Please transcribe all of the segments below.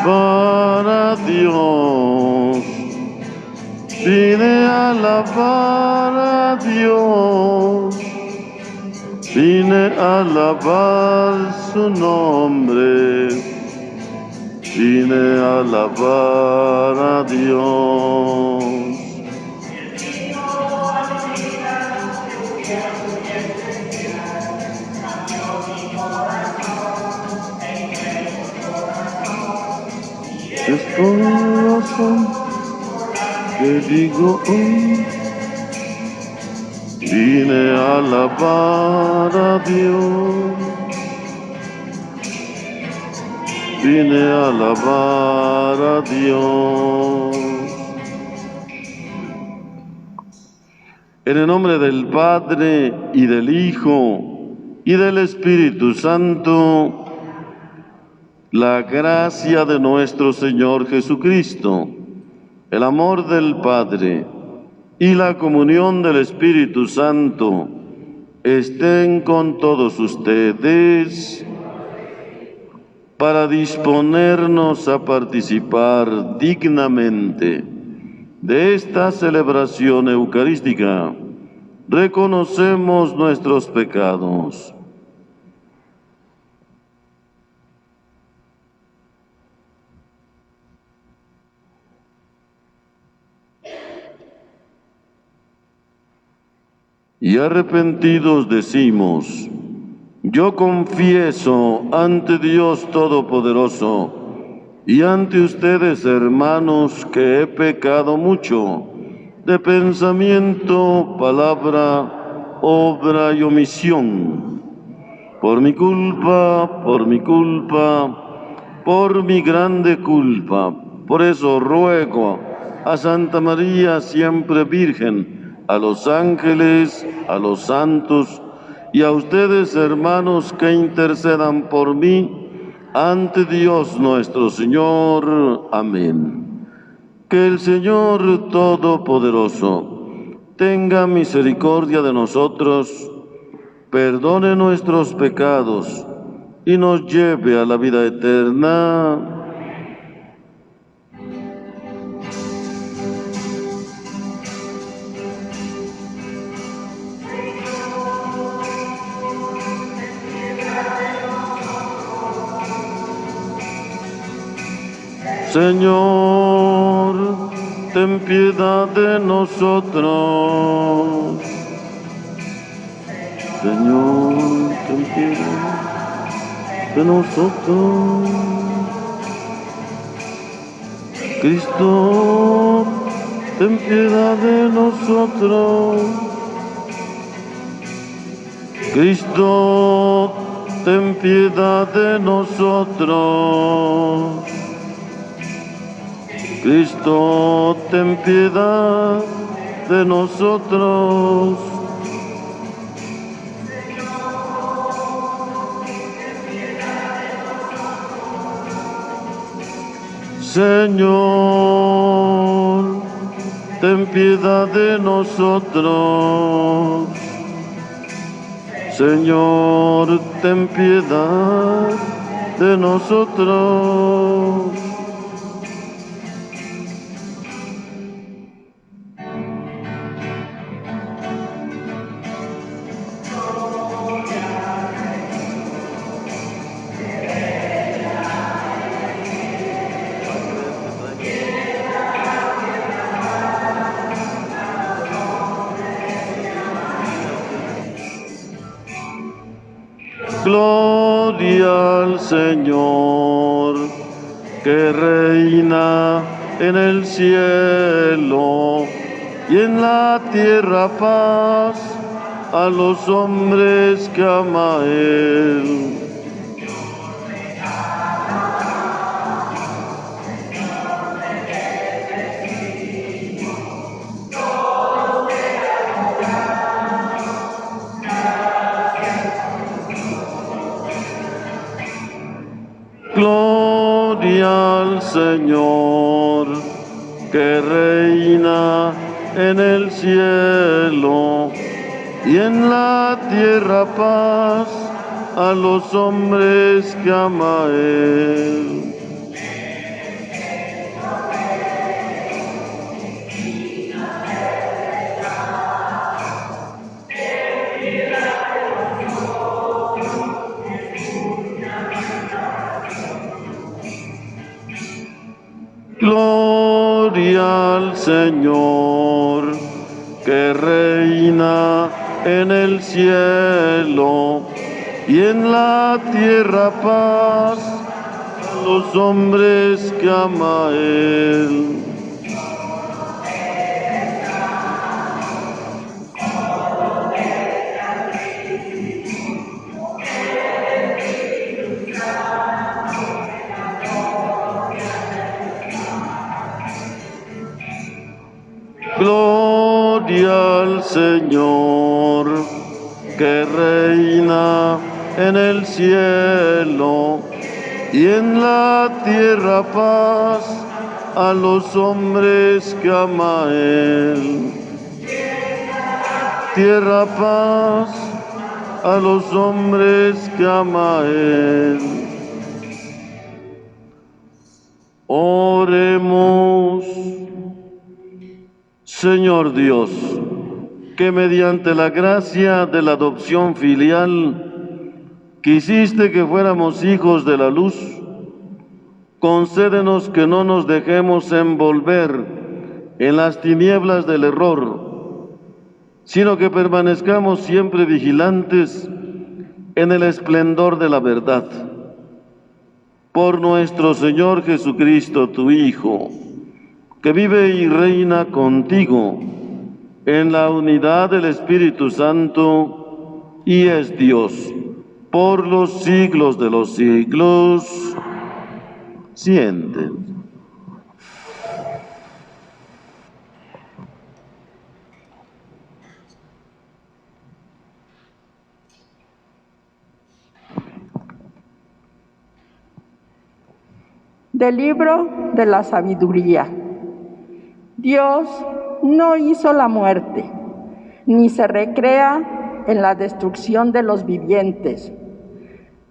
a Dios. Vine a alabar a Dios. Vine a alabar su nombre. Vine a alabar a Dios. Estoy razón que digo hoy, vine a alabar a Dios, vine a alabar a Dios. En el nombre del Padre, y del Hijo, y del Espíritu Santo, la gracia de nuestro Señor Jesucristo, el amor del Padre y la comunión del Espíritu Santo estén con todos ustedes para disponernos a participar dignamente de esta celebración eucarística. Reconocemos nuestros pecados. Y arrepentidos decimos: yo confieso ante Dios Todopoderoso y ante ustedes, hermanos, que he pecado mucho de pensamiento, palabra, obra y omisión. Por mi culpa, por mi grande culpa. Por eso ruego a Santa María, siempre Virgen, a los ángeles, a los santos y a ustedes, hermanos, que intercedan por mí ante Dios nuestro Señor. Amén. Que el Señor Todopoderoso tenga misericordia de nosotros, perdone nuestros pecados y nos lleve a la vida eterna. Señor, ten piedad de nosotros. Señor, ten piedad de nosotros. Cristo, ten piedad de nosotros. Cristo, ten piedad de nosotros. Cristo, ten piedad de nosotros. Señor, ten piedad de nosotros. Señor, ten piedad de nosotros. Gloria al Señor, que reina en el cielo y en la tierra paz a los hombres que ama a Él. Gloria al Señor, que reina en el cielo y en la tierra paz a los hombres que ama a Él. Gloria al Señor, que reina en el cielo y en la tierra paz a los hombres que ama Él. Gloria al Señor, que reina en el cielo y en la tierra paz a los hombres que ama Él. Tierra paz a los hombres que ama Él. Oremos. Señor Dios, que mediante la gracia de la adopción filial quisiste que fuéramos hijos de la luz, concédenos que no nos dejemos envolver en las tinieblas del error, sino que permanezcamos siempre vigilantes en el esplendor de la verdad. Por nuestro Señor Jesucristo, tu Hijo, que vive y reina contigo en la unidad del Espíritu Santo y es Dios por los siglos de los siglos. Sienten. Del libro de la sabiduría. Dios no hizo la muerte, ni se recrea en la destrucción de los vivientes.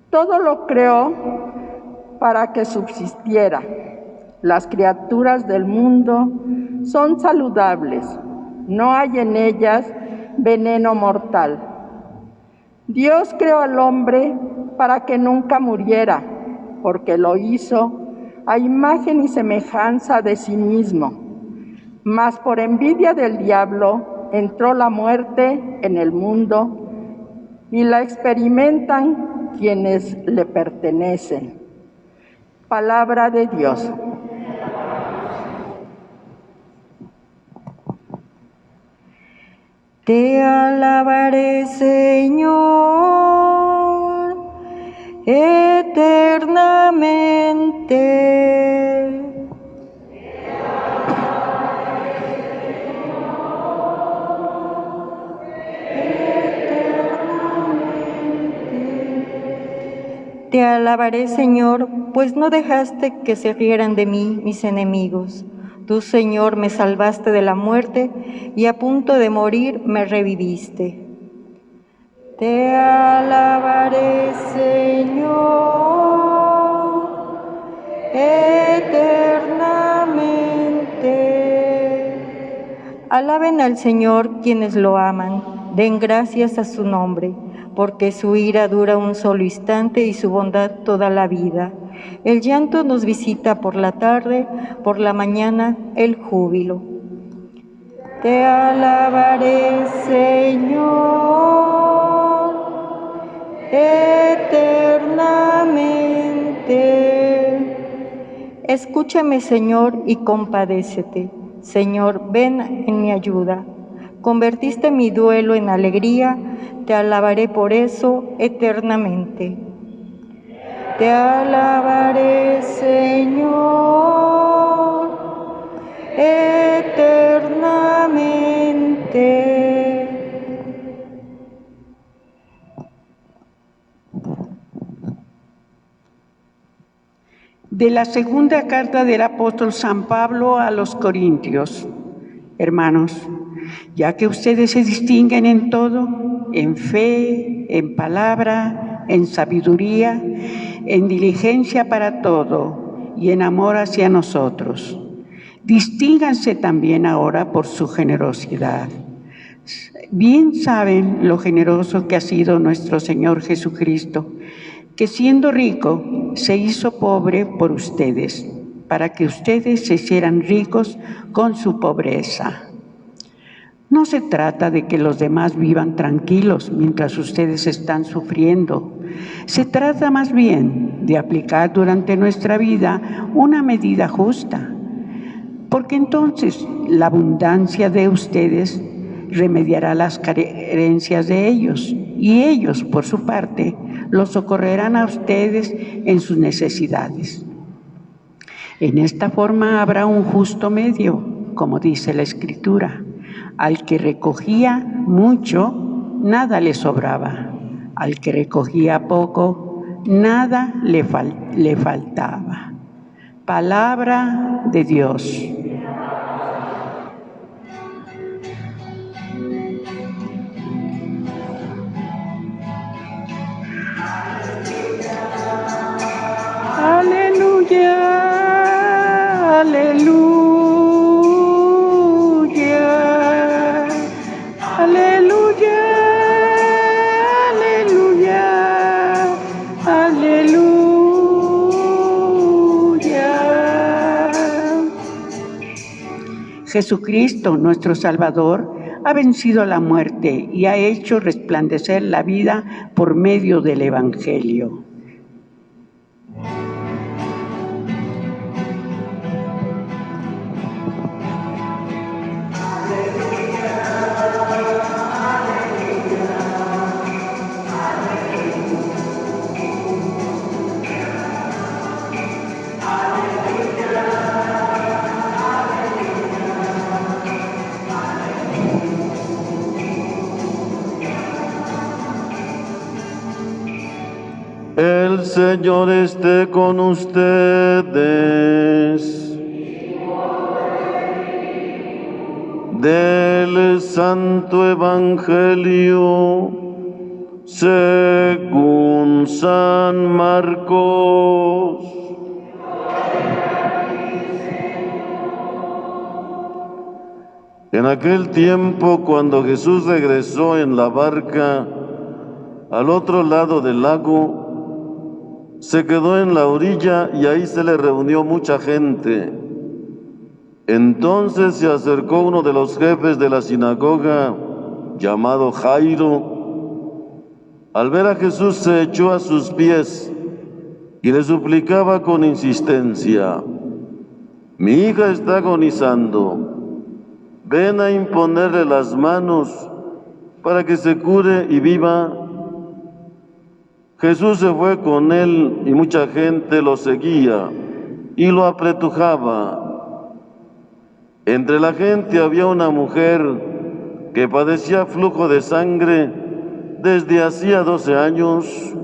Todo lo creó para que subsistiera. Las criaturas del mundo son saludables, no hay en ellas veneno mortal. Dios creó al hombre para que nunca muriera, porque lo hizo a imagen y semejanza de sí mismo. Mas por envidia del diablo entró la muerte en el mundo y la experimentan quienes le pertenecen. Palabra de Dios. Te alabaré, Señor, eternamente. Te alabaré, Señor, pues no dejaste que se rieran de mí mis enemigos. Tú, Señor, me salvaste de la muerte y a punto de morir me reviviste. Te alabaré, Señor, eternamente. Alaben al Señor quienes lo aman, den gracias a su nombre, porque su ira dura un solo instante y su bondad toda la vida. El llanto nos visita por la tarde, por la mañana el júbilo. Te alabaré, Señor, eternamente. Escúchame, Señor, y compadécete. Señor, ven en mi ayuda. Convertiste mi duelo en alegría, te alabaré por eso eternamente. Te alabaré, Señor, eternamente. De la segunda carta del apóstol San Pablo a los Corintios. Hermanos, ya que ustedes se distinguen en todo, en fe, en palabra, en sabiduría, en diligencia para todo y en amor hacia nosotros, distínganse también ahora por su generosidad. Bien saben lo generoso que ha sido nuestro Señor Jesucristo, que siendo rico se hizo pobre por ustedes, para que ustedes se hicieran ricos con su pobreza. No se trata de que los demás vivan tranquilos mientras ustedes están sufriendo. Se trata más bien de aplicar durante nuestra vida una medida justa, porque entonces la abundancia de ustedes remediará las carencias de ellos, y ellos, por su parte, los socorrerán a ustedes en sus necesidades. En esta forma habrá un justo medio, como dice la Escritura. Al que recogía mucho, nada le sobraba. Al que recogía poco, nada le faltaba. Palabra de Dios. Aleluya, aleluya, aleluya, aleluya, aleluya. Jesucristo, nuestro Salvador, ha vencido la muerte y ha hecho resplandecer la vida por medio del Evangelio. El Señor esté con ustedes. Del Santo Evangelio según San Marcos. En aquel tiempo, cuando Jesús regresó en la barca al otro lado del lago, se quedó en la orilla y ahí se le reunió mucha gente. Entonces se acercó uno de los jefes de la sinagoga, llamado Jairo. Al ver a Jesús se echó a sus pies y le suplicaba con insistencia: «Mi hija está agonizando. Ven a imponerle las manos para que se cure y viva». Jesús se fue con él y mucha gente lo seguía y lo apretujaba. Entre la gente había una mujer que padecía flujo de sangre desde hacía 12 años.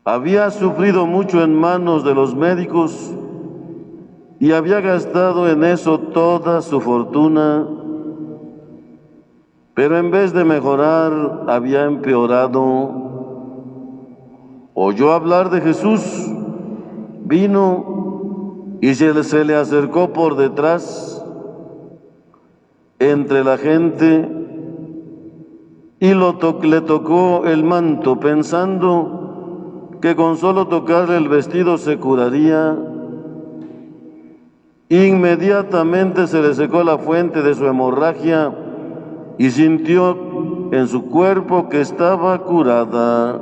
Había sufrido mucho en manos de los médicos y había gastado en eso toda su fortuna, pero en vez de mejorar, había empeorado. Oyó hablar de Jesús, vino y se le acercó por detrás entre la gente y le tocó el manto, pensando que con solo tocarle el vestido se curaría. Inmediatamente se le secó la fuente de su hemorragia y sintió en su cuerpo que estaba curada.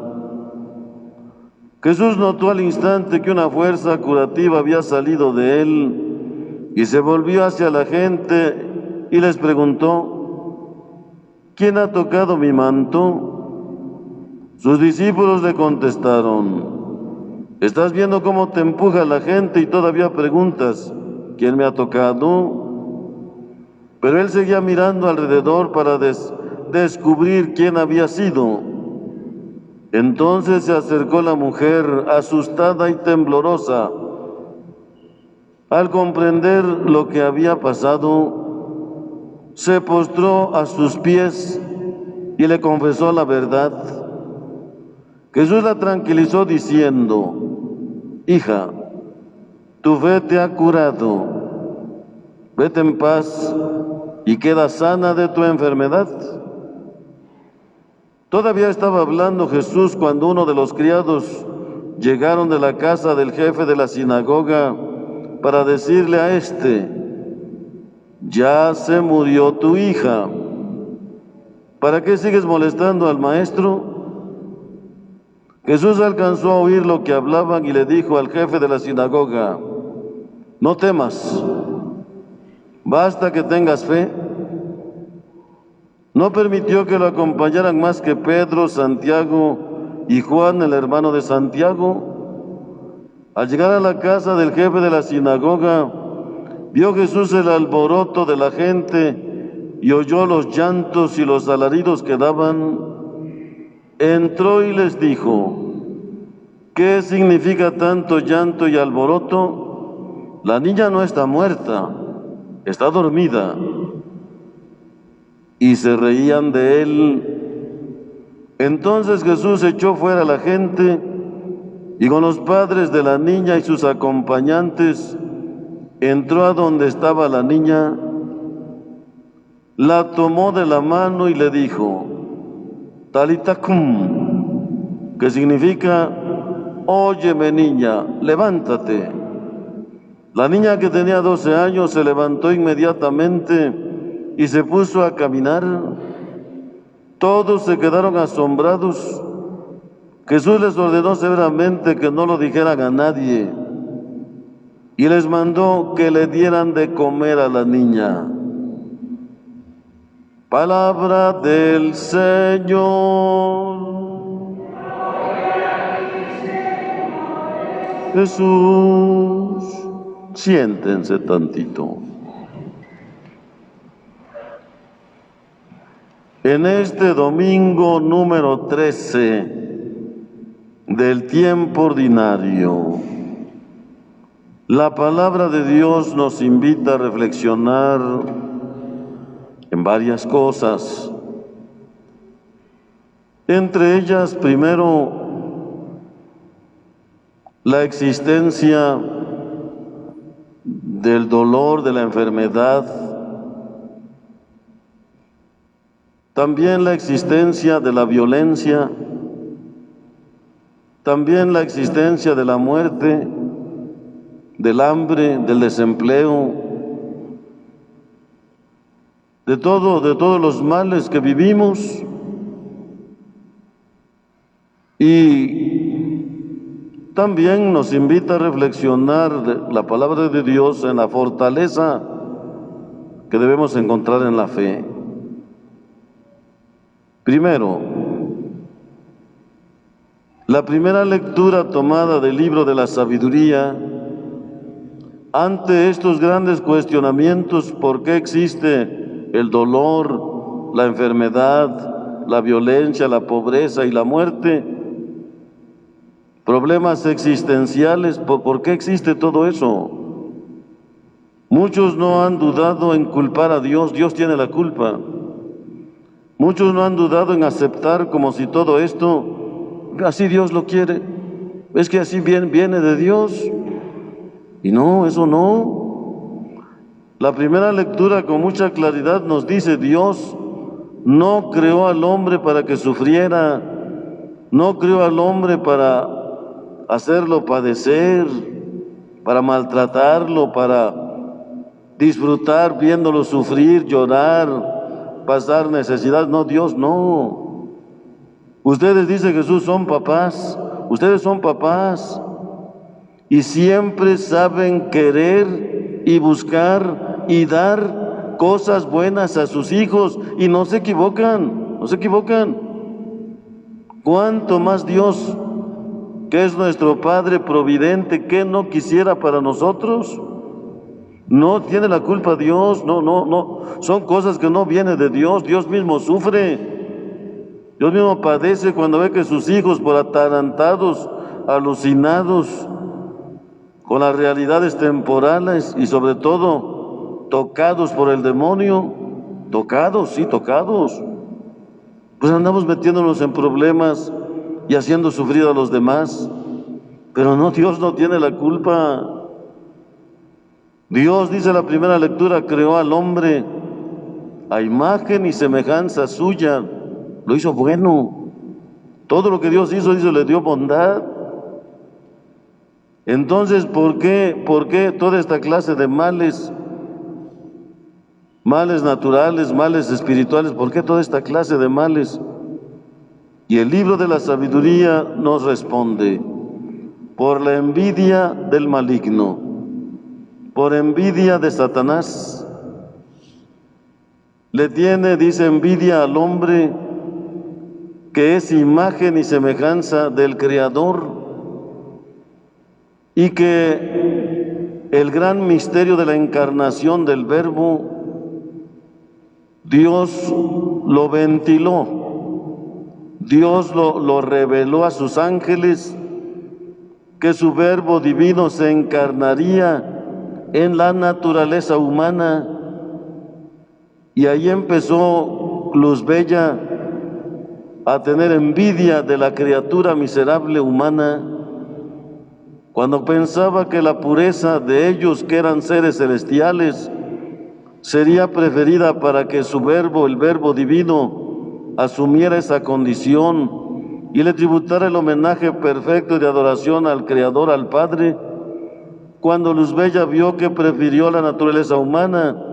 Jesús notó al instante que una fuerza curativa había salido de él y se volvió hacia la gente y les preguntó: ¿quién ha tocado mi manto? Sus discípulos le contestaron: ¿estás viendo cómo te empuja la gente y todavía preguntas quién me ha tocado? Pero él seguía mirando alrededor para descubrir quién había sido. Entonces se acercó la mujer, asustada y temblorosa. Al comprender lo que había pasado, se postró a sus pies y le confesó la verdad. Jesús la tranquilizó diciendo: «Hija, tu fe te ha curado. Vete en paz y queda sana de tu enfermedad». Todavía estaba hablando Jesús cuando uno de los criados llegaron de la casa del jefe de la sinagoga para decirle a éste: ya se murió tu hija. ¿Para qué sigues molestando al maestro? Jesús alcanzó a oír lo que hablaban y le dijo al jefe de la sinagoga: no temas, basta que tengas fe. No permitió que lo acompañaran más que Pedro, Santiago y Juan, el hermano de Santiago. Al llegar a la casa del jefe de la sinagoga, vio Jesús el alboroto de la gente y oyó los llantos y los alaridos que daban. Entró y les dijo: ¿qué significa tanto llanto y alboroto? La niña no está muerta, está dormida. Y se reían de él. Entonces Jesús echó fuera a la gente y con los padres de la niña y sus acompañantes entró a donde estaba la niña, la tomó de la mano y le dijo: Talita cum, que significa: óyeme niña, levántate. La niña, que tenía 12 años, se levantó inmediatamente y se puso a caminar. Todos se quedaron asombrados. Jesús les ordenó severamente que no lo dijeran a nadie y les mandó que le dieran de comer a la niña. Palabra del Señor. Jesús, siéntense tantito. En este domingo número 13 del tiempo ordinario, la palabra de Dios nos invita a reflexionar en varias cosas. Entre ellas, primero, la existencia del dolor, de la enfermedad. También la existencia de la violencia, también la existencia de la muerte, del hambre, del desempleo, de todos los males que vivimos. Y también nos invita a reflexionar la palabra de Dios en la fortaleza que debemos encontrar en la fe. Primero, la primera lectura tomada del libro de la sabiduría, ante estos grandes cuestionamientos: ¿por qué existe el dolor, la enfermedad, la violencia, la pobreza y la muerte? Problemas existenciales, ¿por qué existe todo eso? Muchos no han dudado en culpar a Dios. Dios tiene la culpa. Muchos no han dudado en aceptar como si todo esto, así Dios lo quiere, es que así viene de Dios. Y no, eso no. La primera lectura con mucha claridad nos dice: Dios no creó al hombre para que sufriera, no creó al hombre para hacerlo padecer, para maltratarlo, para disfrutar viéndolo sufrir, llorar, pasar necesidad. No, Dios no. Ustedes, dice Jesús, son papás. Ustedes son papás y siempre saben querer y buscar y dar cosas buenas a sus hijos y no se equivocan, no se equivocan. ¿Cuánto más Dios, que es nuestro Padre providente, que no quisiera para nosotros? No tiene la culpa Dios, no. Son cosas que no vienen de Dios. Dios mismo sufre. Dios mismo padece cuando ve que sus hijos, por atarantados, alucinados con las realidades temporales y sobre todo tocados por el demonio, tocados, pues andamos metiéndonos en problemas y haciendo sufrir a los demás. Pero no, Dios no tiene la culpa. Dios, dice la primera lectura, creó al hombre a imagen y semejanza suya. Lo hizo bueno. Todo lo que Dios hizo, le dio bondad. Entonces, ¿por qué toda esta clase de males? Males naturales, males espirituales, ¿por qué toda esta clase de males? Y el libro de la sabiduría nos responde: por la envidia del maligno, por envidia de Satanás. Le tiene, dice, envidia al hombre que es imagen y semejanza del Creador, y que el gran misterio de la encarnación del Verbo, Dios lo ventiló, Dios lo reveló a sus ángeles, que su Verbo divino se encarnaría en la naturaleza humana. Y ahí empezó Luz Bella a tener envidia de la criatura miserable humana, cuando pensaba que la pureza de ellos, que eran seres celestiales, sería preferida para que su Verbo, el Verbo divino, asumiera esa condición y le tributara el homenaje perfecto de adoración al Creador, al Padre. Cuando Luz Bella vio que prefirió la naturaleza humana,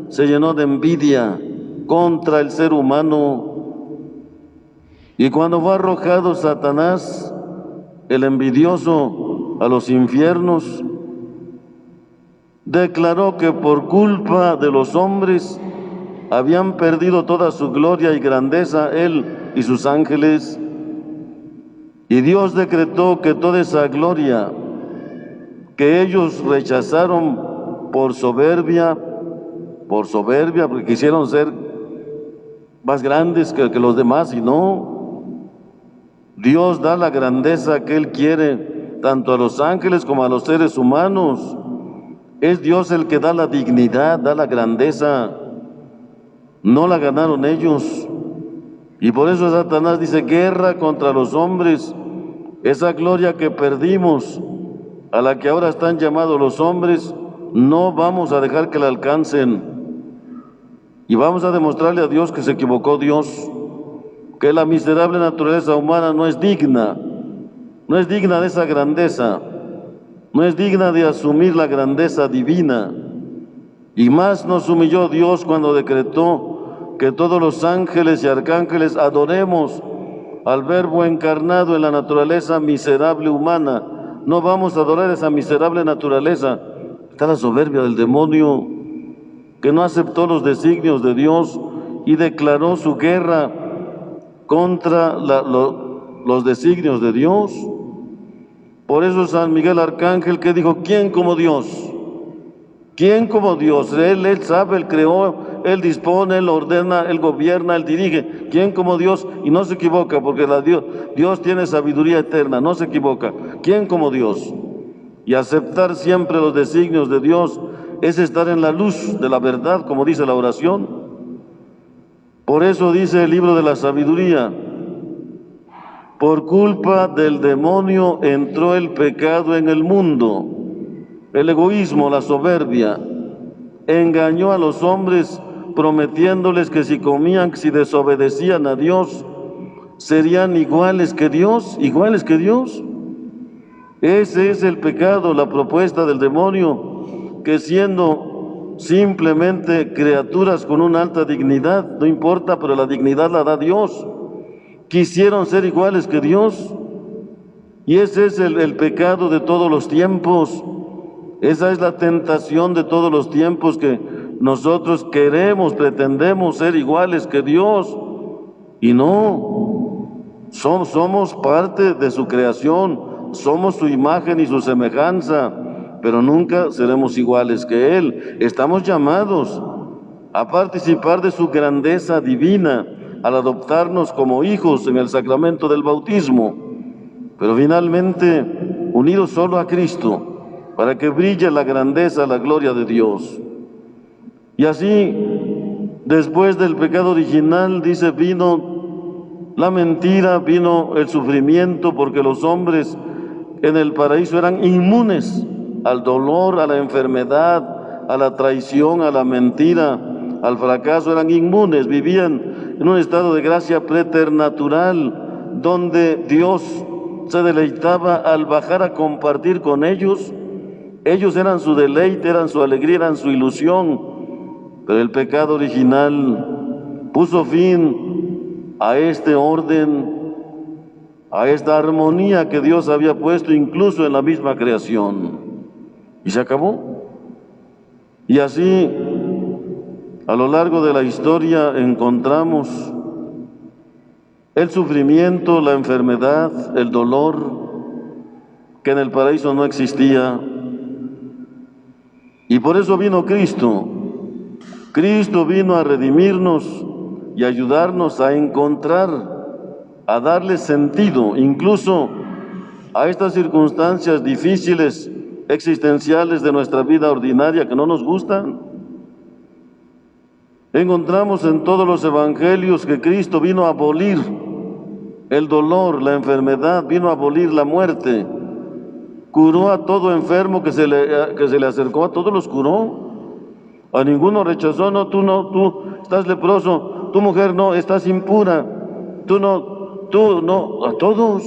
se llenó de envidia contra el ser humano. Y cuando fue arrojado Satanás, el envidioso, a los infiernos, declaró que por culpa de los hombres habían perdido toda su gloria y grandeza, él y sus ángeles. Y Dios decretó que toda esa gloria que ellos rechazaron por soberbia, porque quisieron ser más grandes que los demás, y no. Dios da la grandeza que Él quiere, tanto a los ángeles como a los seres humanos. Es Dios el que da la dignidad, da la grandeza. No la ganaron ellos. Y por eso Satanás dice: guerra contra los hombres. Esa gloria que perdimos, a la que ahora están llamados los hombres, no vamos a dejar que la alcancen. Y vamos a demostrarle a Dios que se equivocó Dios, que la miserable naturaleza humana no es digna de esa grandeza, no es digna de asumir la grandeza divina. Y más nos humilló Dios cuando decretó que todos los ángeles y arcángeles adoremos al Verbo encarnado en la naturaleza miserable humana. No vamos a adorar esa miserable naturaleza. Está la soberbia del demonio, que no aceptó los designios de Dios y declaró su guerra contra los designios de Dios. Por eso San Miguel Arcángel, que dijo: ¿quién como Dios? ¿Quién como Dios? Él sabe, Él creó, Él dispone, Él ordena, Él gobierna, Él dirige. ¿Quién como Dios? Y no se equivoca, porque Dios tiene sabiduría eterna, no se equivoca. ¿Quién como Dios? Y aceptar siempre los designios de Dios es estar en la luz de la verdad, como dice la oración. Por eso dice el libro de la sabiduría: por culpa del demonio entró el pecado en el mundo. El egoísmo, la soberbia, engañó a los hombres prometiéndoles que si desobedecían a Dios, serían iguales que Dios. Ese es el pecado, la propuesta del demonio, que siendo simplemente criaturas con una alta dignidad, no importa, pero la dignidad la da Dios, quisieron ser iguales que Dios. Y ese es el pecado de todos los tiempos. Esa es la tentación de todos los tiempos, que nosotros pretendemos ser iguales que Dios, y no. Somos parte de su creación, somos su imagen y su semejanza, pero nunca seremos iguales que Él. Estamos llamados a participar de su grandeza divina al adoptarnos como hijos en el sacramento del bautismo, pero finalmente unidos solo a Cristo, para que brille la grandeza, la gloria de Dios. Y así, después del pecado original, dice, vino la mentira, vino el sufrimiento, porque los hombres en el paraíso eran inmunes al dolor, a la enfermedad, a la traición, a la mentira, al fracaso. Eran inmunes, vivían en un estado de gracia preternatural, donde Dios se deleitaba al bajar a compartir con ellos. Ellos eran su deleite, eran su alegría, eran su ilusión. Pero el pecado original puso fin a este orden, a esta armonía que Dios había puesto incluso en la misma creación. Y se acabó. Y así, a lo largo de la historia encontramos el sufrimiento, la enfermedad, el dolor, que en el paraíso no existía. Y por eso vino Cristo. Cristo vino a redimirnos y ayudarnos a encontrar, a darle sentido, incluso a estas circunstancias difíciles, existenciales de nuestra vida ordinaria que no nos gustan. Encontramos en todos los evangelios que Cristo vino a abolir el dolor, la enfermedad, vino a abolir la muerte. Curó a todo enfermo que se le acercó, a todos los curó. A ninguno rechazó. No, tú estás leproso, tu mujer no, estás impura, tú no, a todos.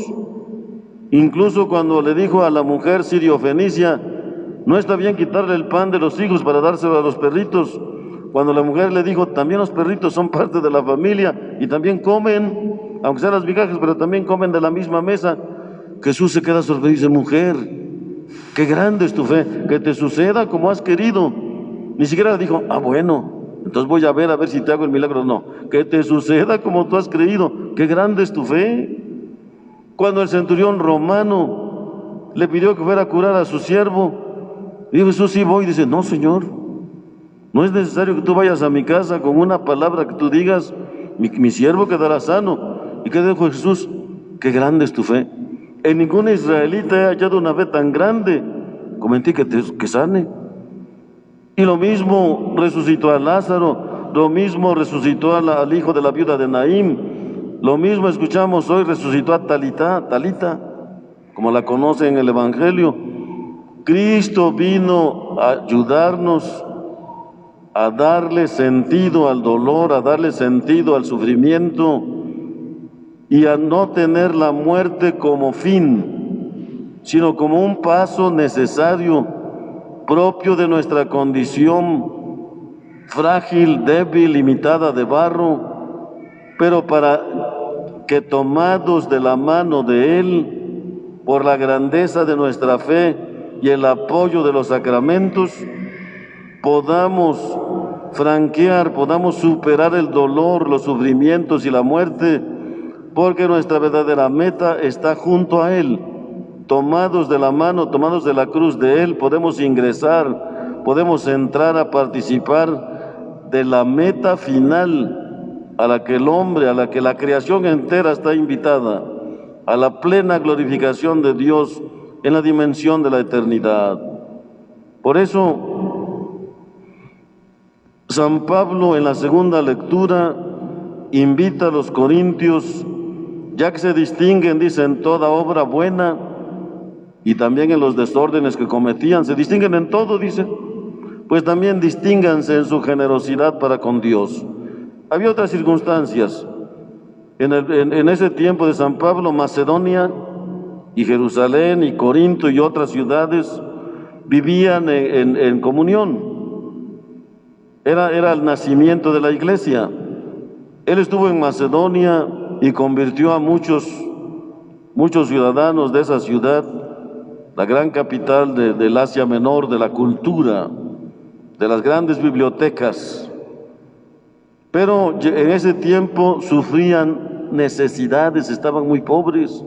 Incluso cuando le dijo a la mujer sirio-fenicia, no está bien quitarle el pan de los hijos para dárselo a los perritos. Cuando la mujer le dijo, también los perritos son parte de la familia y también comen, aunque sean las migajas, pero también comen de la misma mesa. Jesús se queda sorprendido y dice, mujer, qué grande es tu fe, que te suceda como has querido. Ni siquiera le dijo, bueno, entonces voy a ver si te hago el milagro. No, que te suceda como tú has creído, qué grande es tu fe. Cuando el centurión romano le pidió que fuera a curar a su siervo, dijo Jesús, sí voy. Dice, no, Señor, no es necesario que tú vayas a mi casa con una palabra que tú digas, mi siervo quedará sano. ¿Y qué dijo Jesús? Qué grande es tu fe. En ningún israelita he hallado una fe tan grande como en ti que sane. Y lo mismo resucitó a Lázaro, lo mismo resucitó al hijo de la viuda de Naín, lo mismo escuchamos hoy, resucitó a Talita, como la conoce en el Evangelio. Cristo vino a ayudarnos a darle sentido al dolor, a darle sentido al sufrimiento y a no tener la muerte como fin, sino como un paso necesario, propio de nuestra condición frágil, débil, limitada de barro, pero para que tomados de la mano de Él, por la grandeza de nuestra fe y el apoyo de los sacramentos, podamos franquear, podamos superar el dolor, los sufrimientos y la muerte, porque nuestra verdadera meta está junto a Él. Tomados de la mano, tomados de la cruz de Él, podemos ingresar, podemos entrar a participar de la meta final a la que el hombre, a la que la creación entera está invitada, a la plena glorificación de Dios en la dimensión de la eternidad. Por eso, San Pablo en la segunda lectura invita a los corintios, ya que se distinguen, dice, en toda obra buena, y también en los desórdenes que cometían, se distinguen en todo, dice, pues también distínganse en su generosidad para con Dios. Había otras circunstancias. En ese tiempo de San Pablo, Macedonia y Jerusalén y Corinto y otras ciudades vivían en comunión. Era el nacimiento de la iglesia. Él estuvo en Macedonia y convirtió a muchos ciudadanos de esa ciudad, la gran capital del Asia Menor, de la cultura, de las grandes bibliotecas. Pero en ese tiempo sufrían necesidades, estaban muy pobres,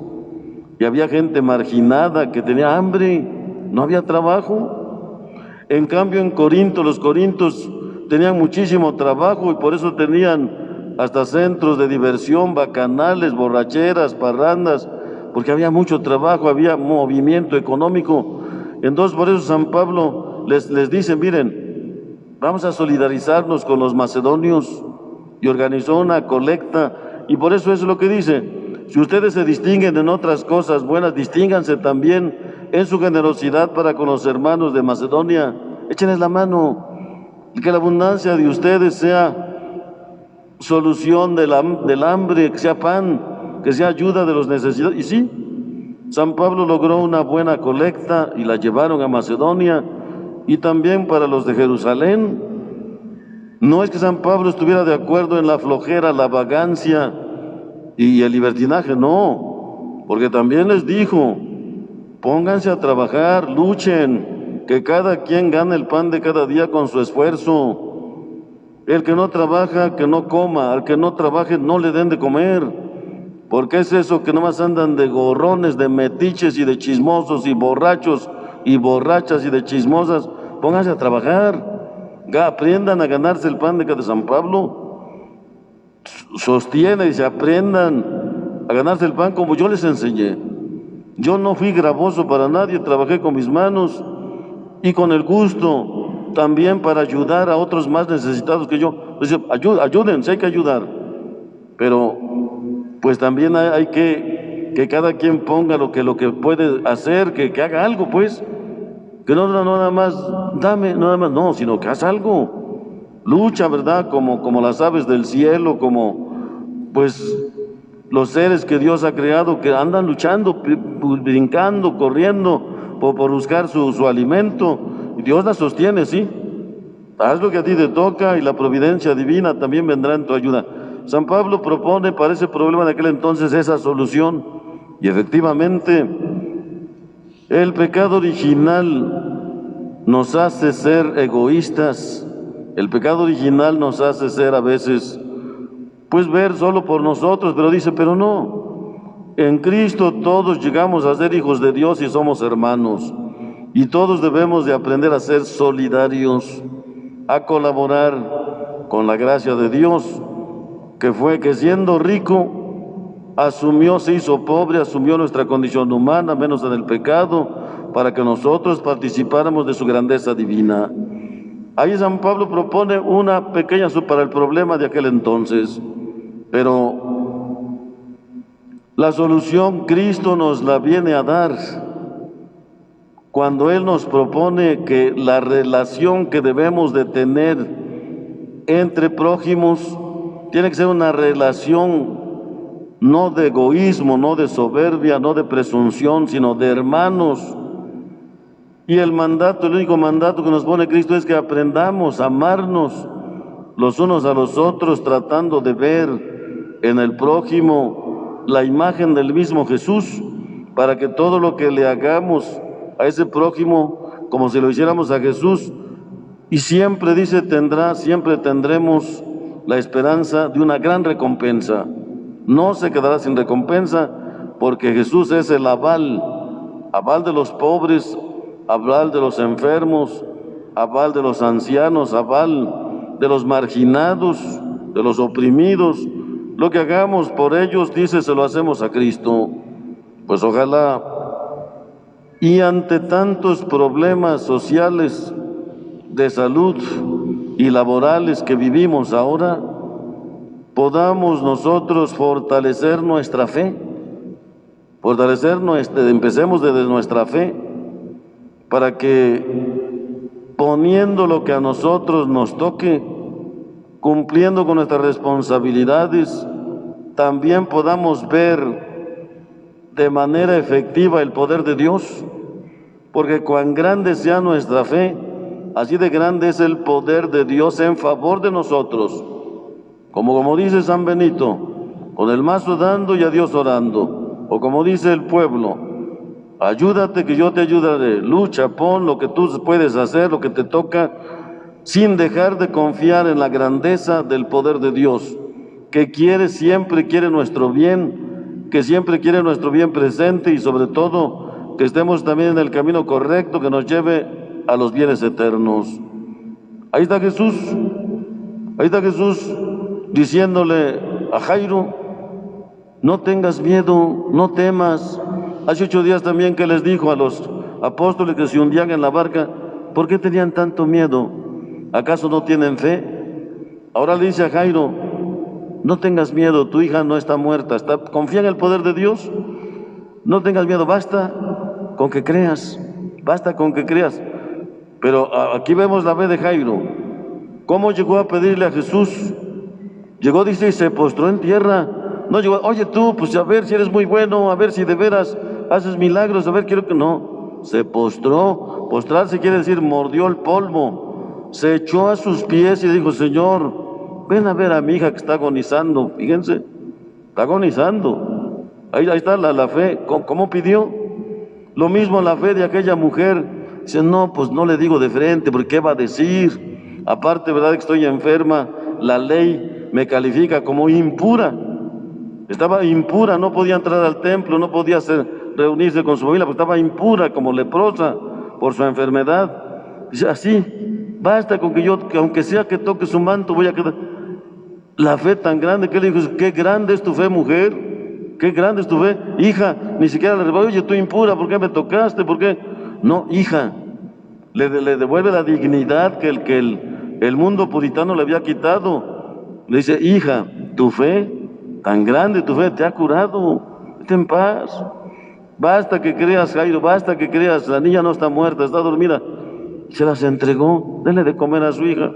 y había gente marginada que tenía hambre, no había trabajo. En cambio en Corinto, los corintios tenían muchísimo trabajo y por eso tenían hasta centros de diversión, bacanales, borracheras, parrandas, porque había mucho trabajo, había movimiento económico. Entonces por eso San Pablo les dice, miren, vamos a solidarizarnos con los macedonios, y organizó una colecta, y por eso es lo que dice, si ustedes se distinguen en otras cosas buenas, distínganse también en su generosidad para con los hermanos de Macedonia, échenles la mano, y que la abundancia de ustedes sea solución del hambre, que sea pan, que sea ayuda de los necesitados. Y sí, San Pablo logró una buena colecta y la llevaron a Macedonia y también para los de Jerusalén. No es que San Pablo estuviera de acuerdo en la flojera, la vagancia y el libertinaje, no, porque también les dijo, pónganse a trabajar, luchen, que cada quien gane el pan de cada día con su esfuerzo. El que no trabaja, que no coma, al que no trabaje, no le den de comer, porque es eso que nomás andan de gorrones, de metiches y de chismosos y borrachos y borrachas y de chismosas. Pónganse a trabajar, aprendan a ganarse el pan de cada San Pablo. Sostiene y se aprendan a ganarse el pan como yo les enseñé. Yo no fui gravoso para nadie, trabajé con mis manos y con el gusto también para ayudar a otros más necesitados que yo. Pues, ayúdense, hay que ayudar, pero pues también hay que cada quien ponga lo que puede hacer, que haga algo, pues, que no nada más dame, nada más, no, sino que haz algo, lucha, ¿verdad? Como las aves del cielo, como pues los seres que Dios ha creado, que andan luchando, brincando, corriendo por buscar su alimento. Dios la sostiene, sí. Haz lo que a ti te toca y la providencia divina también vendrá en tu ayuda. San Pablo propone para ese problema de aquel entonces esa solución. Y efectivamente, el pecado original nos hace ser egoístas. El pecado original nos hace ser a veces, pues ver solo por nosotros, pero dice, pero no. En Cristo todos llegamos a ser hijos de Dios y somos hermanos. Y todos debemos de aprender a ser solidarios, a colaborar con la gracia de Dios, que fue que siendo rico, se hizo pobre, asumió nuestra condición humana, menos en el pecado, para que nosotros participáramos de su grandeza divina. Ahí San Pablo propone una pequeña para el problema de aquel entonces, pero la solución Cristo nos la viene a dar cuando Él nos propone que la relación que debemos de tener entre prójimos tiene que ser una relación no de egoísmo, no de soberbia, no de presunción, sino de hermanos. Y el único mandato que nos pone Cristo es que aprendamos a amarnos los unos a los otros, tratando de ver en el prójimo la imagen del mismo Jesús, para que todo lo que le hagamos a ese prójimo, como si lo hiciéramos a Jesús, y siempre dice siempre tendremos la esperanza de una gran recompensa. No se quedará sin recompensa, porque Jesús es el aval de los pobres, aval de los enfermos, aval de los ancianos, aval de los marginados, de los oprimidos. Lo que hagamos por ellos, dice, se lo hacemos a Cristo. Pues ojalá, y ante tantos problemas sociales, de salud y laborales que vivimos ahora, podamos nosotros fortalecer nuestra fe, empecemos desde nuestra fe, para que poniendo lo que a nosotros nos toque, cumpliendo con nuestras responsabilidades, también podamos ver de manera efectiva el poder de Dios, porque cuán grande sea nuestra fe, así de grande es el poder de Dios en favor de nosotros. Como dice San Benito, con el mazo dando y a Dios orando. O como dice el pueblo, ayúdate que yo te ayudaré. Lucha, pon lo que tú puedes hacer, lo que te toca, sin dejar de confiar en la grandeza del poder de Dios, que siempre quiere nuestro bien, que siempre quiere nuestro bien presente y sobre todo que estemos también en el camino correcto que nos lleve a los bienes eternos. Ahí está Jesús diciéndole a Jairo, no tengas miedo, no temas. Hace 8 días también que les dijo a los apóstoles que se hundían en la barca, ¿por qué tenían tanto miedo? ¿Acaso no tienen fe? Ahora le dice a Jairo, no tengas miedo, tu hija no está muerta, confía en el poder de Dios, no tengas miedo, basta con que creas. Pero aquí vemos la fe de Jairo. ¿Cómo llegó a pedirle a Jesús? Llegó, dice, y se postró en tierra. No llegó, oye tú, pues a ver si eres muy bueno, a ver si de veras haces milagros, a ver, quiero que no. Se postró, postrarse quiere decir mordió el polvo, se echó a sus pies y dijo, Señor, ven a ver a mi hija que está agonizando, fíjense, está agonizando. Ahí está la fe, ¿cómo pidió? Lo mismo la fe de aquella mujer, dice, no, pues no le digo de frente, porque ¿qué va a decir? Aparte, ¿verdad que estoy enferma? La ley me califica como impura. Estaba impura, no podía entrar al templo, no podía reunirse con su familia, porque estaba impura como leprosa por su enfermedad. Dice, así, basta con que aunque sea que toque su manto, voy a quedar. La fe tan grande que le dijo, qué grande es tu fe, mujer, qué grande es tu fe. Hija, ni siquiera le revolvió, oye, tú impura, ¿por qué me tocaste? ¿Por qué? No, hija, le devuelve la dignidad que el mundo puritano le había quitado. Le dice, hija, tu fe, tan grande tu fe, te ha curado, vete en paz. Basta que creas, Jairo, basta que creas, la niña no está muerta, está dormida. Se las entregó, denle de comer a su hija.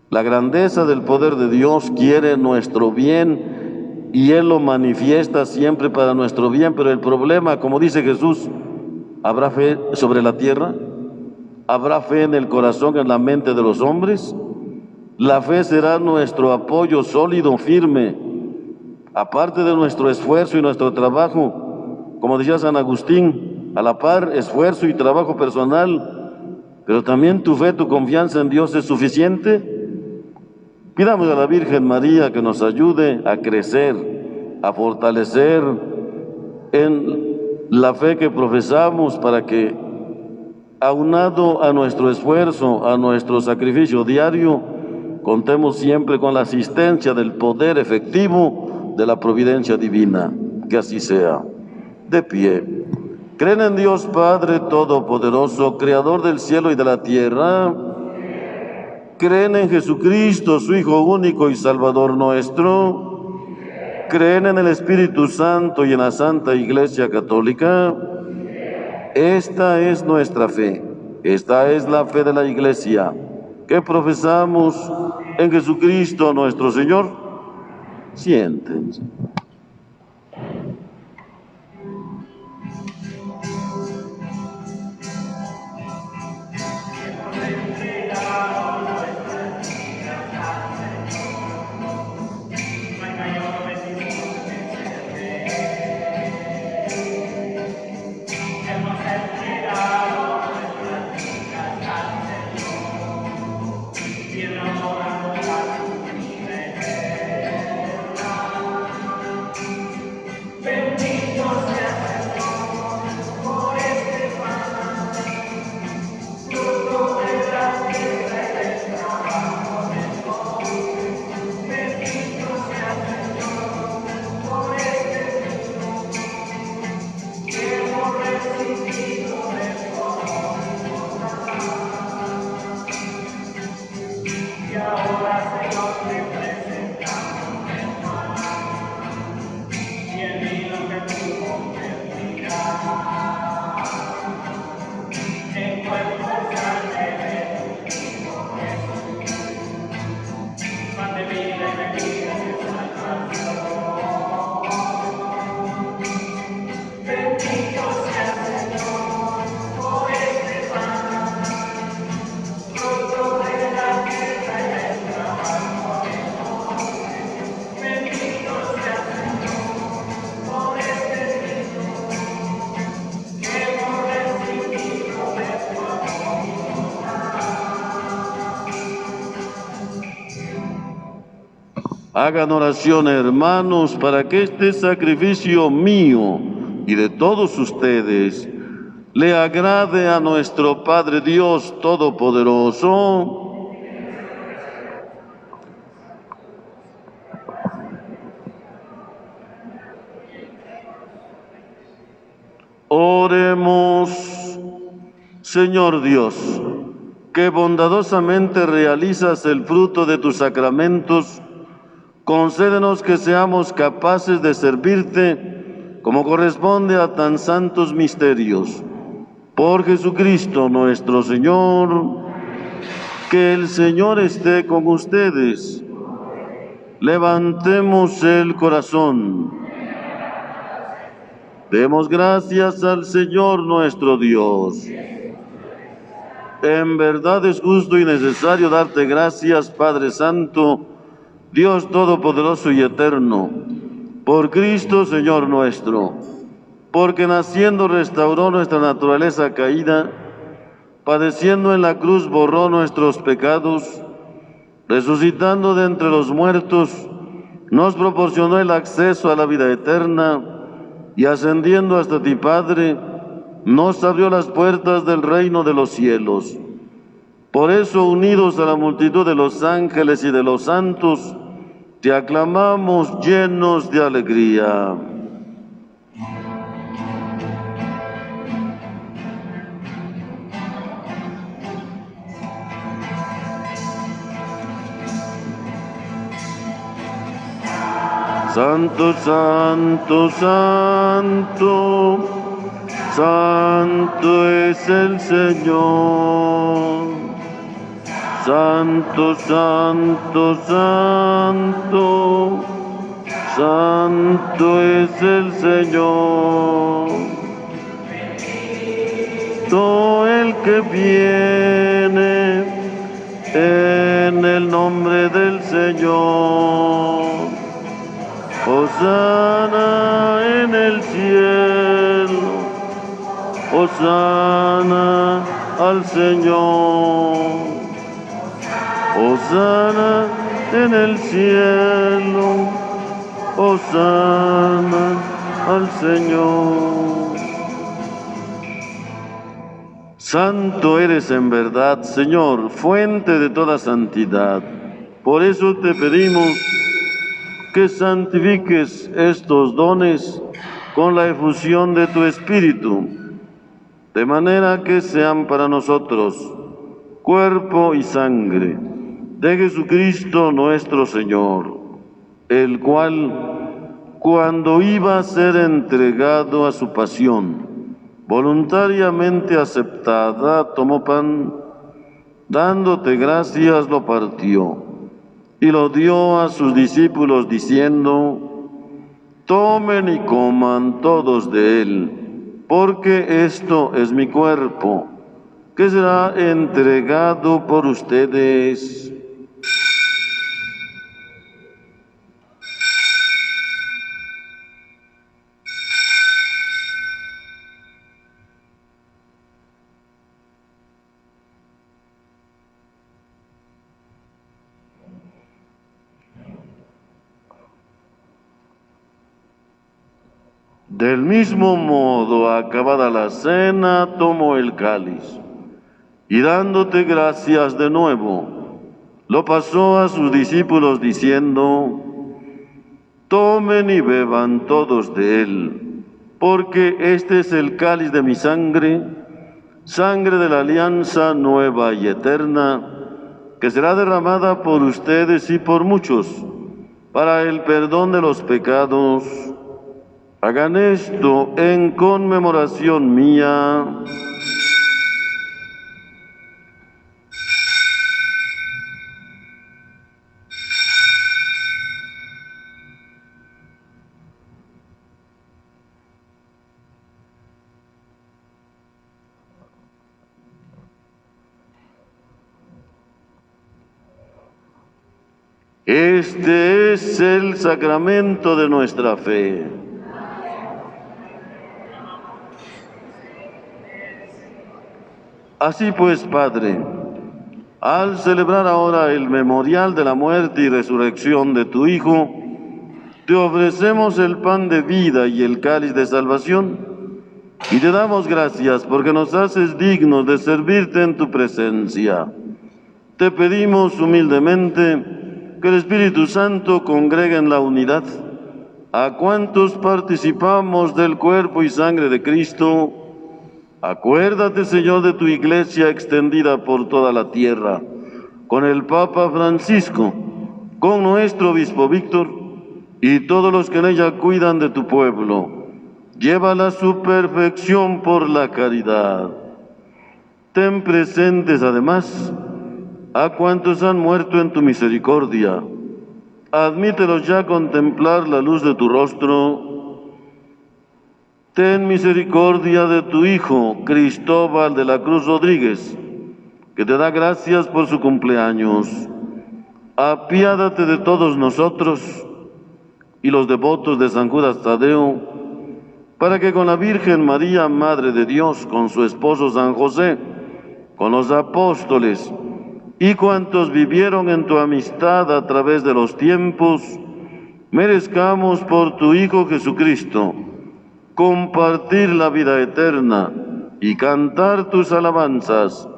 La grandeza del poder de Dios quiere nuestro bien y Él lo manifiesta siempre para nuestro bien, pero el problema, como dice Jesús, ¿habrá fe sobre la tierra? ¿Habrá fe en el corazón, en la mente de los hombres? La fe será nuestro apoyo sólido, firme, aparte de nuestro esfuerzo y nuestro trabajo, como decía San Agustín, a la par esfuerzo y trabajo personal, pero también tu fe, tu confianza en Dios es suficiente. Pidamos a la Virgen María que nos ayude a crecer, a fortalecer en la fe que profesamos para que, aunado a nuestro esfuerzo, a nuestro sacrificio diario, contemos siempre con la asistencia del poder efectivo de la providencia divina. Que así sea. De pie. ¿Creen en Dios Padre Todopoderoso, Creador del cielo y de la tierra? ¿Creen en Jesucristo, su Hijo único y Salvador nuestro? ¿Creen en el Espíritu Santo y en la Santa Iglesia Católica? Esta es nuestra fe. Esta es la fe de la Iglesia, que profesamos en Jesucristo nuestro Señor. Siéntense. Hagan oración, hermanos, para que este sacrificio mío y de todos ustedes le agrade a nuestro Padre Dios Todopoderoso. Oremos. Señor Dios, que bondadosamente realizas el fruto de tus sacramentos, concédenos que seamos capaces de servirte como corresponde a tan santos misterios. Por Jesucristo nuestro Señor. Que el Señor esté con ustedes. Levantemos el corazón. Demos gracias al Señor nuestro Dios. En verdad es justo y necesario darte gracias, Padre Santo, Dios Todopoderoso y Eterno, por Cristo, Señor nuestro, porque naciendo restauró nuestra naturaleza caída, padeciendo en la cruz borró nuestros pecados, resucitando de entre los muertos, nos proporcionó el acceso a la vida eterna y ascendiendo hasta ti, Padre, nos abrió las puertas del reino de los cielos. Por eso, unidos a la multitud de los ángeles y de los santos, te aclamamos llenos de alegría. Santo, santo, santo, santo es el Señor. Santo, santo, santo, santo es el Señor. Todo el que viene en el nombre del Señor. Hosana en el cielo, hosana al Señor. Hosana en el cielo, hosana al Señor. Santo eres en verdad, Señor, fuente de toda santidad. Por eso te pedimos que santifiques estos dones con la efusión de tu Espíritu, de manera que sean para nosotros cuerpo y sangre de Jesucristo nuestro Señor, el cual, cuando iba a ser entregado a su pasión, voluntariamente aceptada, tomó pan, dándote gracias, lo partió y lo dio a sus discípulos diciendo: tomen y coman todos de él, porque esto es mi cuerpo, que será entregado por ustedes. Del mismo modo, acabada la cena, tomó el cáliz y dándote gracias de nuevo, lo pasó a sus discípulos diciendo: tomen y beban todos de él, porque este es el cáliz de mi sangre, sangre de la alianza nueva y eterna, que será derramada por ustedes y por muchos, para el perdón de los pecados. Hagan esto en conmemoración mía. Este es el sacramento de nuestra fe. Así pues, Padre, al celebrar ahora el memorial de la muerte y resurrección de tu Hijo, te ofrecemos el pan de vida y el cáliz de salvación, y te damos gracias porque nos haces dignos de servirte en tu presencia. Te pedimos humildemente que el Espíritu Santo congregue en la unidad a cuantos participamos del cuerpo y sangre de Cristo. Acuérdate, Señor, de tu iglesia extendida por toda la tierra, con el Papa Francisco, con nuestro obispo Víctor y todos los que en ella cuidan de tu pueblo. Llévala a su perfección por la caridad. Ten presentes además a cuantos han muerto en tu misericordia. Admítelos ya a contemplar la luz de tu rostro. ten misericordia de tu hijo, Cristóbal de la Cruz Rodríguez, que te da gracias por su cumpleaños. Apiádate de todos nosotros y los devotos de San Judas Tadeo, para que con la Virgen María, Madre de Dios, con su esposo San José, con los apóstoles y cuantos vivieron en tu amistad a través de los tiempos, merezcamos por tu Hijo Jesucristo compartir la vida eterna y cantar tus alabanzas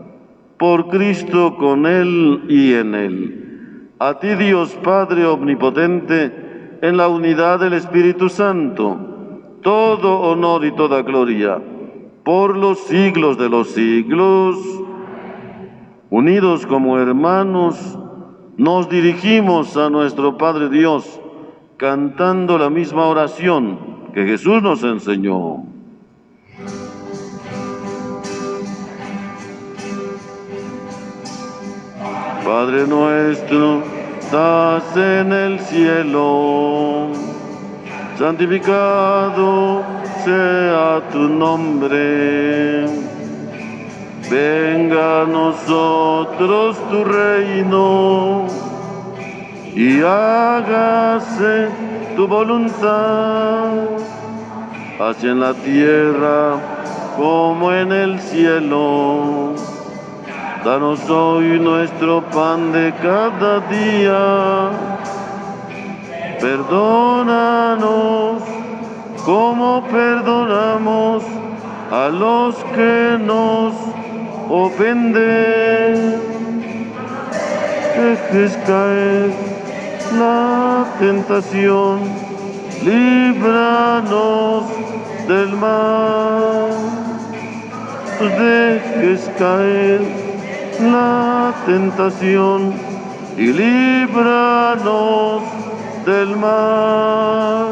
por Cristo, con Él y en Él. A ti, Dios Padre Omnipotente, en la unidad del Espíritu Santo, todo honor y toda gloria, por los siglos de los siglos. Unidos como hermanos, nos dirigimos a nuestro Padre Dios, cantando la misma oración que Jesús nos enseñó. Padre nuestro, estás en el cielo, santificado sea tu nombre. Venga a nosotros tu reino, y hágase tu voluntad, así en la tierra como en el cielo. Danos hoy nuestro pan de cada día. Perdónanos como perdonamos a los que nos ofenden. Dejes caer la tentación, líbranos del mal. Dejes caer la tentación y líbranos del mal.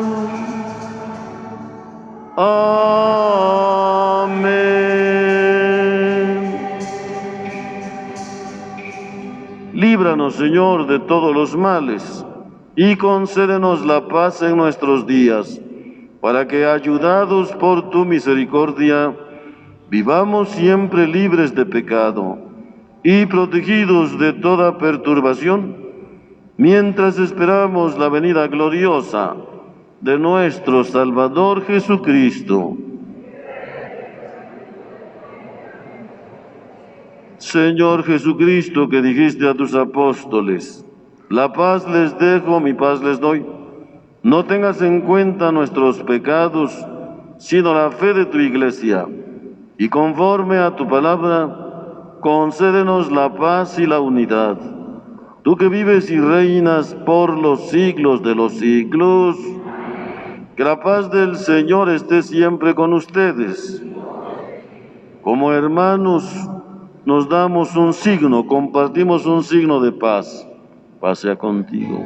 Amén. Líbranos, Señor, de todos los males, y concédenos la paz en nuestros días, para que, ayudados por tu misericordia, vivamos siempre libres de pecado y protegidos de toda perturbación, mientras esperamos la venida gloriosa de nuestro Salvador Jesucristo. Señor Jesucristo, que dijiste a tus apóstoles: la paz les dejo, mi paz les doy. No tengas en cuenta nuestros pecados, sino la fe de tu Iglesia. Y conforme a tu palabra, concédenos la paz y la unidad. Tú que vives y reinas por los siglos de los siglos, que la paz del Señor esté siempre con ustedes. Como hermanos, nos damos un signo, compartimos un signo de paz. Paz sea contigo.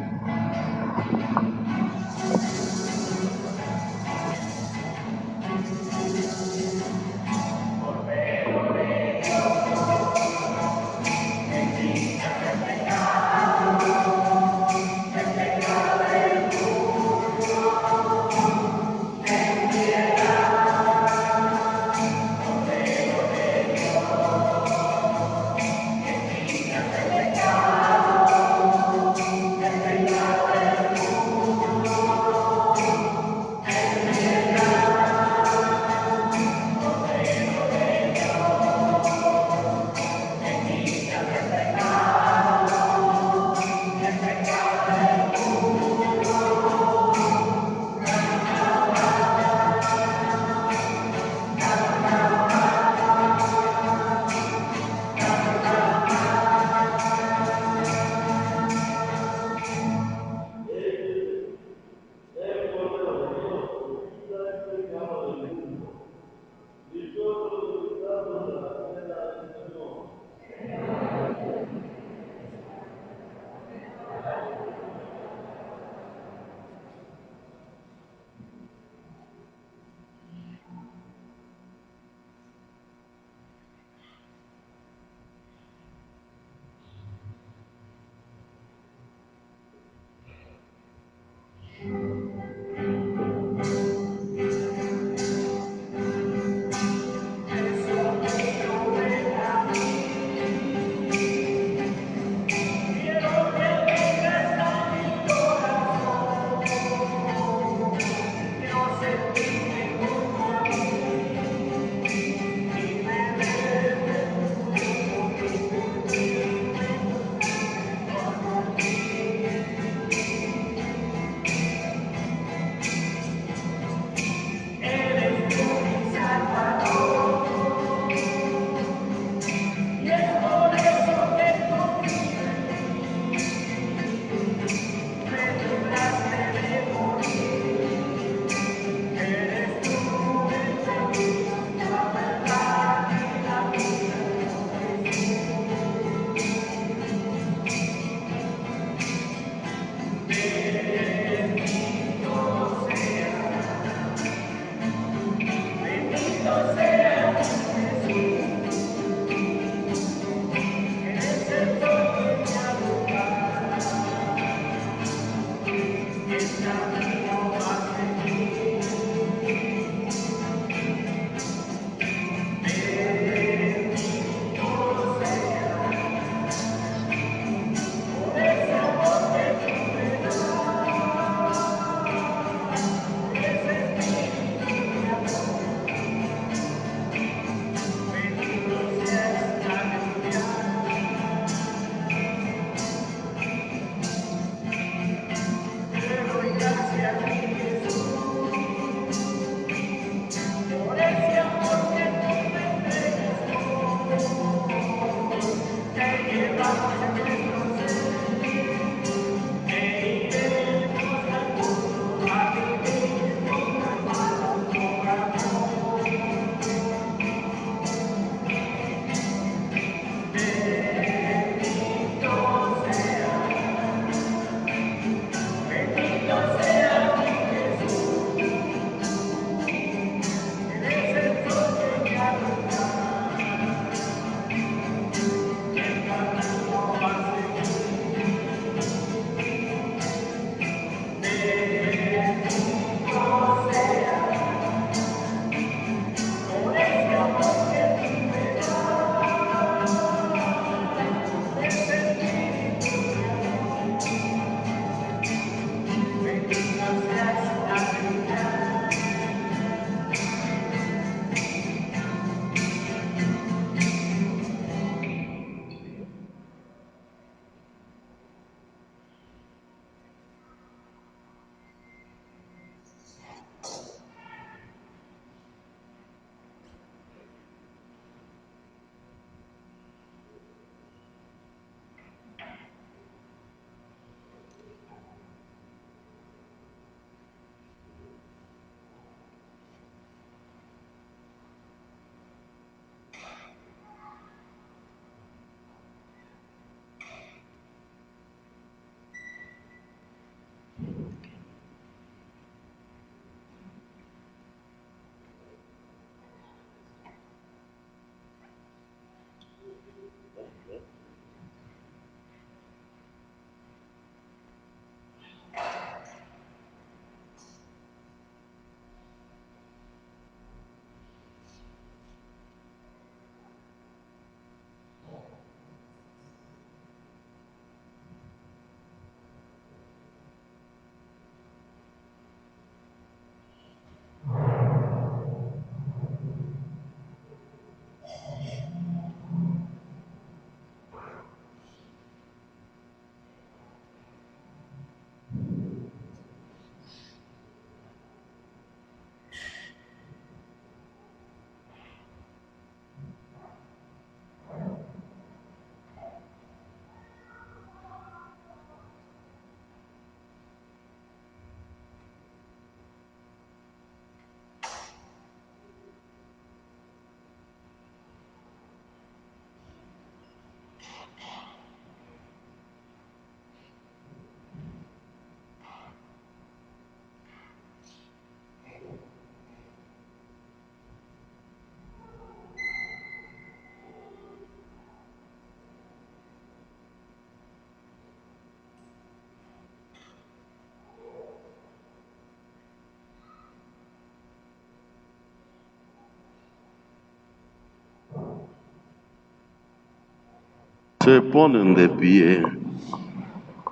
Se ponen de pie.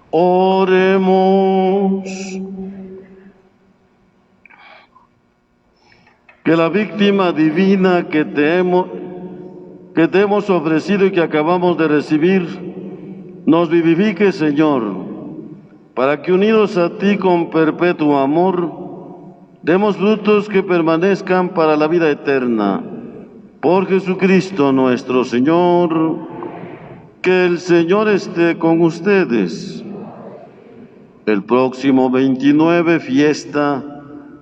Oremos. Que la víctima divina que te hemos ofrecido y que acabamos de recibir, nos vivifique, Señor, para que unidos a ti con perpetuo amor, demos frutos que permanezcan para la vida eterna. Por Jesucristo nuestro Señor. Que el Señor esté con ustedes. El próximo 29, fiesta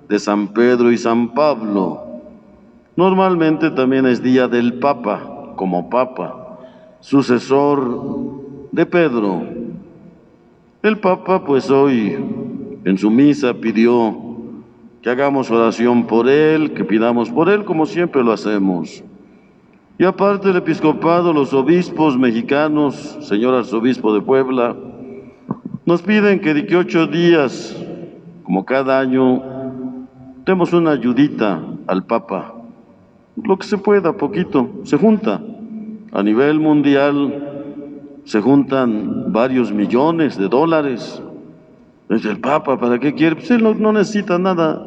de San Pedro y San Pablo. Normalmente también es día del Papa, como Papa, sucesor de Pedro. El Papa, pues hoy en su misa pidió que hagamos oración por él, que pidamos por él, como siempre lo hacemos. Y aparte del episcopado, los obispos mexicanos, señor arzobispo de Puebla, nos piden que de que 8 días, como cada año, demos una ayudita al Papa. Lo que se pueda, poquito, se junta. A nivel mundial se juntan varios millones de dólares. Es el Papa, ¿para qué quiere? Pues él no necesita nada.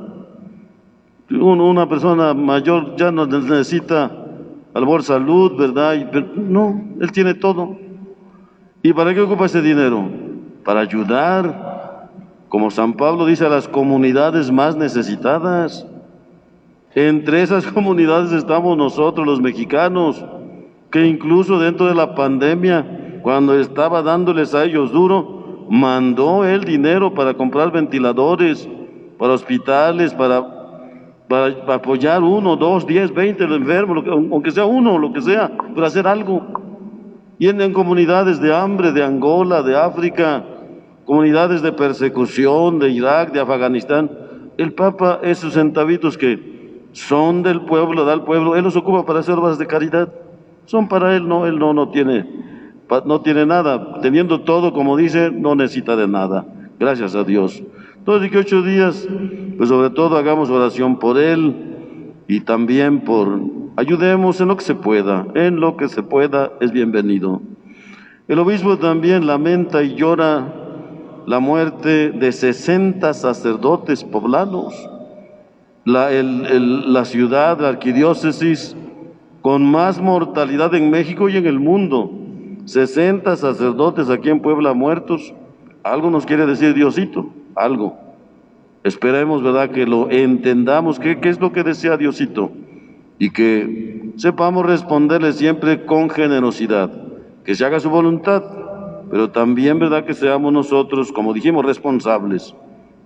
Una persona mayor ya no necesita a lo mejor salud, ¿verdad? No, él tiene todo. ¿Y para qué ocupa ese dinero? Para ayudar, como San Pablo dice, a las comunidades más necesitadas. Entre esas comunidades estamos nosotros, los mexicanos, que incluso dentro de la pandemia, cuando estaba dándoles a ellos duro, mandó él dinero para comprar ventiladores, para hospitales, para apoyar 1, 2, 10, 20 los enfermos, aunque sea uno, lo que sea, para hacer algo. Y en comunidades de hambre, de Angola, de África, comunidades de persecución, de Irak, de Afganistán, el Papa, esos centavitos que son del pueblo, da al pueblo, él los ocupa para hacer obras de caridad. Son para él no tiene nada. Teniendo todo, como dice, no necesita de nada. Gracias a Dios. Entonces, que 8 días, pues sobre todo hagamos oración por él y también ayudemos en lo que se pueda. En lo que se pueda es bienvenido. El obispo también lamenta y llora la muerte de 60 sacerdotes poblanos. La ciudad, la arquidiócesis, con más mortalidad en México y en el mundo. 60 sacerdotes aquí en Puebla muertos. Algo nos quiere decir Diosito, algo. Esperemos, ¿verdad?, que lo entendamos, qué es lo que desea Diosito, y que sepamos responderle siempre con generosidad, que se haga su voluntad, pero también, ¿verdad?, que seamos nosotros, como dijimos, responsables,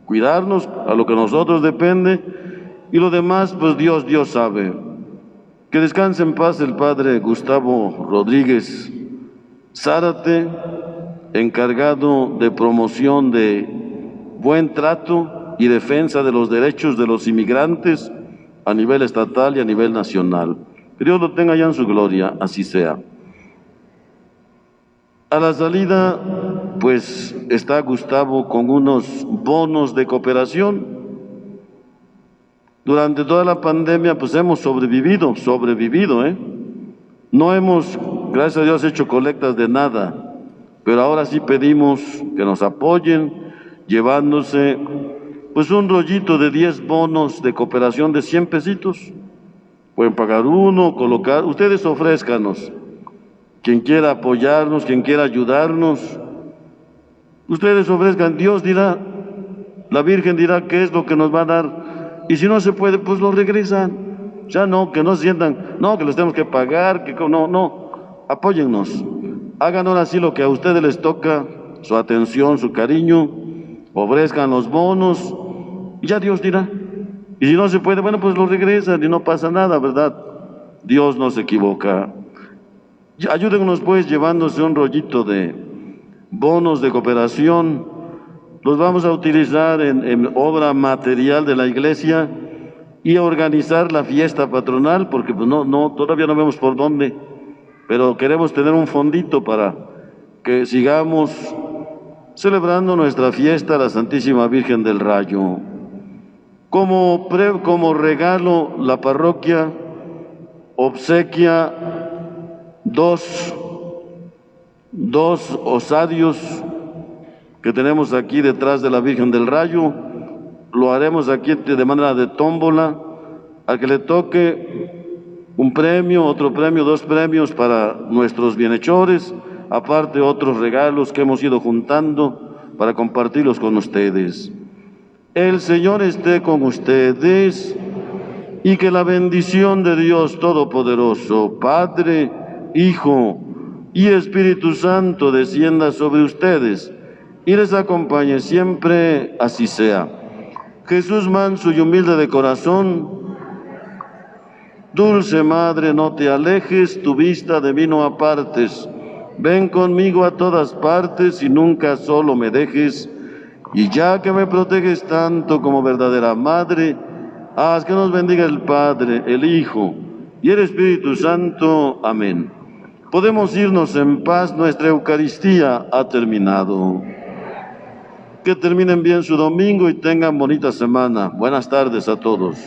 cuidarnos a lo que nosotros depende, y lo demás, pues Dios sabe. Que descanse en paz el padre Gustavo Rodríguez Zárate, encargado de promoción de buen trato y defensa de los derechos de los inmigrantes a nivel estatal y a nivel nacional. Que Dios lo tenga ya en su gloria, así sea. A la salida, pues está Gustavo con unos bonos de cooperación. Durante toda la pandemia, pues hemos sobrevivido, No hemos, gracias a Dios, hecho colectas de nada, pero ahora sí pedimos que nos apoyen, llevándose, pues un rollito de 10 bonos de cooperación de 100 pesitos. Pueden pagar uno, colocar, ustedes ofrézcanos. Quien quiera apoyarnos, quien quiera ayudarnos, ustedes ofrezcan, Dios dirá, la Virgen dirá qué es lo que nos va a dar. Y si no se puede, pues lo regresan. Ya no, que no se sientan, no, que les tenemos que pagar, no, apóyennos. Hagan ahora sí lo que a ustedes les toca, su atención, su cariño, ofrezcan los bonos, y ya Dios dirá. Y si no se puede, bueno, pues lo regresan y no pasa nada, ¿verdad? Dios no se equivoca. Ayúdennos pues llevándose un rollito de bonos de cooperación. Los vamos a utilizar en obra material de la iglesia y a organizar la fiesta patronal, porque pues todavía no vemos por dónde, pero queremos tener un fondito para que sigamos celebrando nuestra fiesta, la Santísima Virgen del Rayo. Como regalo, la parroquia obsequia dos 2 osarios que tenemos aquí detrás de la Virgen del Rayo. Lo haremos aquí de manera de tómbola. Al que le toque un premio, otro premio, 2 premios para nuestros bienhechores, aparte otros regalos que hemos ido juntando para compartirlos con ustedes. El Señor esté con ustedes y que la bendición de Dios Todopoderoso, Padre, Hijo y Espíritu Santo descienda sobre ustedes y les acompañe siempre, así sea. Jesús manso y humilde de corazón, dulce Madre, no te alejes, tu vista de mí no apartes. Ven conmigo a todas partes y nunca solo me dejes. Y ya que me proteges tanto como verdadera Madre, haz que nos bendiga el Padre, el Hijo y el Espíritu Santo. Amén. Podemos irnos en paz, nuestra Eucaristía ha terminado. Que terminen bien su domingo y tengan bonita semana. Buenas tardes a todos.